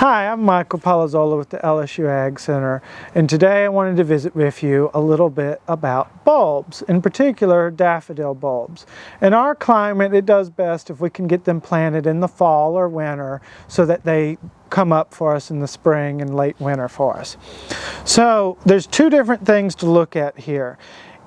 Hi, I'm Michael Polozola with the LSU AgCenter, and today I wanted to visit with you a little bit about bulbs, in particular daffodil bulbs. In our climate, it does best if we can get them planted in the fall or winter so that they come up for us in the spring and late winter for us. So there's two different things to look at here.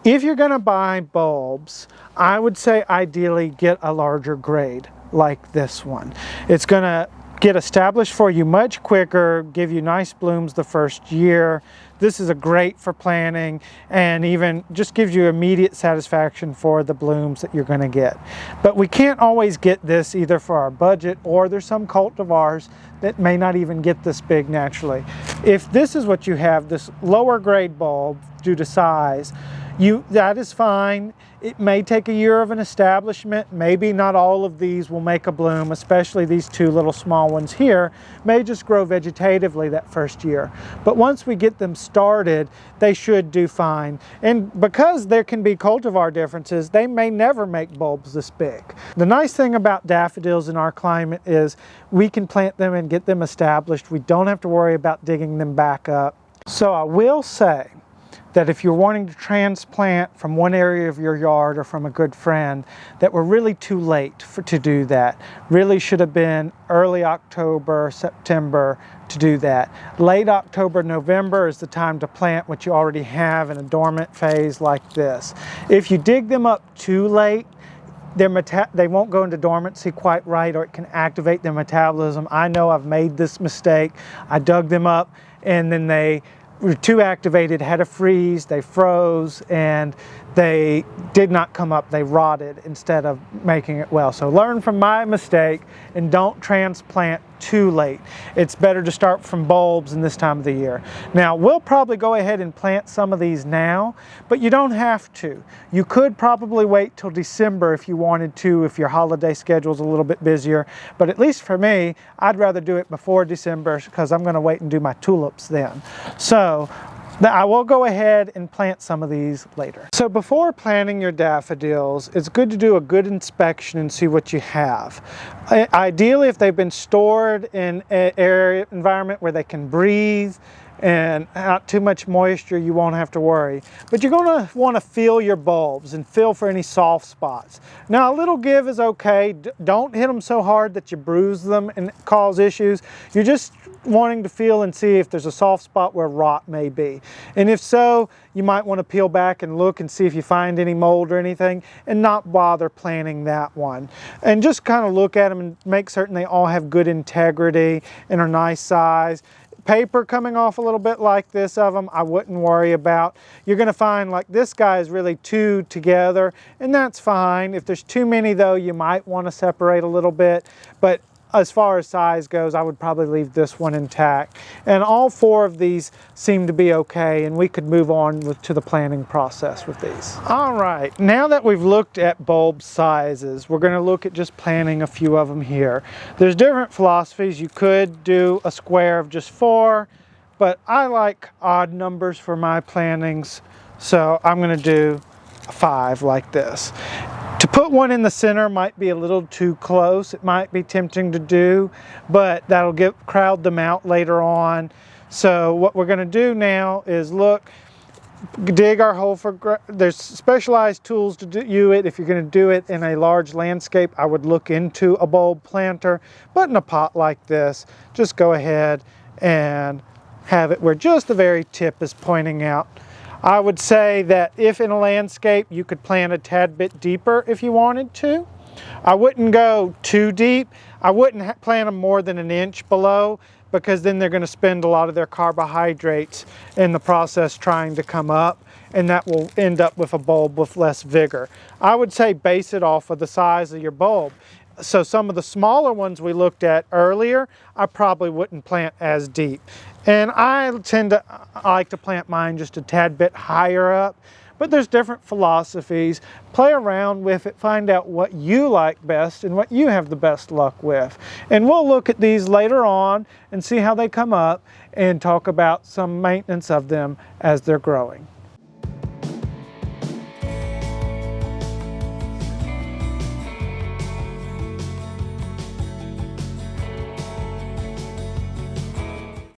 If you're going to buy bulbs, I would say ideally get a larger grade like this one. It's going to get established for you much quicker, give you nice blooms the first year. This is great for planting and even just gives you immediate satisfaction for the blooms that you're going to get. But we can't always get this either for our budget, or there's some cultivars that may not even get this big naturally. If this is what you have, this lower grade bulb due to size, that is fine. It may take a year of an establishment. Maybe not all of these will make a bloom, especially these two little small ones here may just grow vegetatively that first year. But once we get them started, they should do fine. And because there can be cultivar differences, they may never make bulbs this big. The nice thing about daffodils in our climate is we can plant them and get them established. We don't have to worry about digging them back up. So I will say that if you're wanting to transplant from one area of your yard or from a good friend, that we're really too late to do that. Really should have been early October, September to do that. Late October, November is the time to plant what you already have in a dormant phase like this. If you dig them up too late, they won't go into dormancy quite right, or it can activate their metabolism. I know I've made this mistake. I dug them up and then they were too activated, had a freeze, they froze, and they did not come up. They rotted instead of making it well. So learn from my mistake and don't transplant too late. It's better to start from bulbs in this time of the year. Now, we'll probably go ahead and plant some of these now, but you don't have to. You could probably wait till December if you wanted to, if your holiday schedule is a little bit busier. But at least for me, I'd rather do it before December because I'm going to wait and do my tulips then. So I will go ahead and plant some of these later. So before planting your daffodils, it's good to do a good inspection and see what you have. Ideally, if they've been stored in an environment where they can breathe and not too much moisture, you won't have to worry. But you're going to want to feel your bulbs and feel for any soft spots. Now, a little give is okay. Don't hit them so hard that you bruise them and cause issues. You're just wanting to feel and see if there's a soft spot where rot may be. And if so, you might want to peel back and look and see if you find any mold or anything and not bother planting that one. And just kind of look at them and make certain they all have good integrity and are nice size. Paper coming off a little bit like this of them, I wouldn't worry about. You're going to find like this guy is really two together, and that's fine. If there's too many though, you might want to separate a little bit, but as far as size goes, I would probably leave this one intact. And all four of these seem to be okay, and we could move on to the planting process with these. All right, now that we've looked at bulb sizes, we're going to look at just planting a few of them here. There's different philosophies. You could do a square of just 4, but I like odd numbers for my plantings, so I'm going to do 5 like this. To put one in the center might be a little too close. It might be tempting to do, but that'll crowd them out later on. So what we're going to do now is dig our hole for, there's specialized tools to do it. If you're going to do it in a large landscape, I would look into a bulb planter, but in a pot like this, just go ahead and have it where just the very tip is pointing out. I would say that if in a landscape, you could plant a tad bit deeper if you wanted to. I wouldn't go too deep. I wouldn't plant them more than an inch below, because then they're going to spend a lot of their carbohydrates in the process trying to come up, and that will end up with a bulb with less vigor. I would say base it off of the size of your bulb. So some of the smaller ones we looked at earlier, I probably wouldn't plant as deep. And I tend to like to plant mine just a tad bit higher up, but there's different philosophies. Play around with it, find out what you like best and what you have the best luck with. And we'll look at these later on and see how they come up and talk about some maintenance of them as they're growing.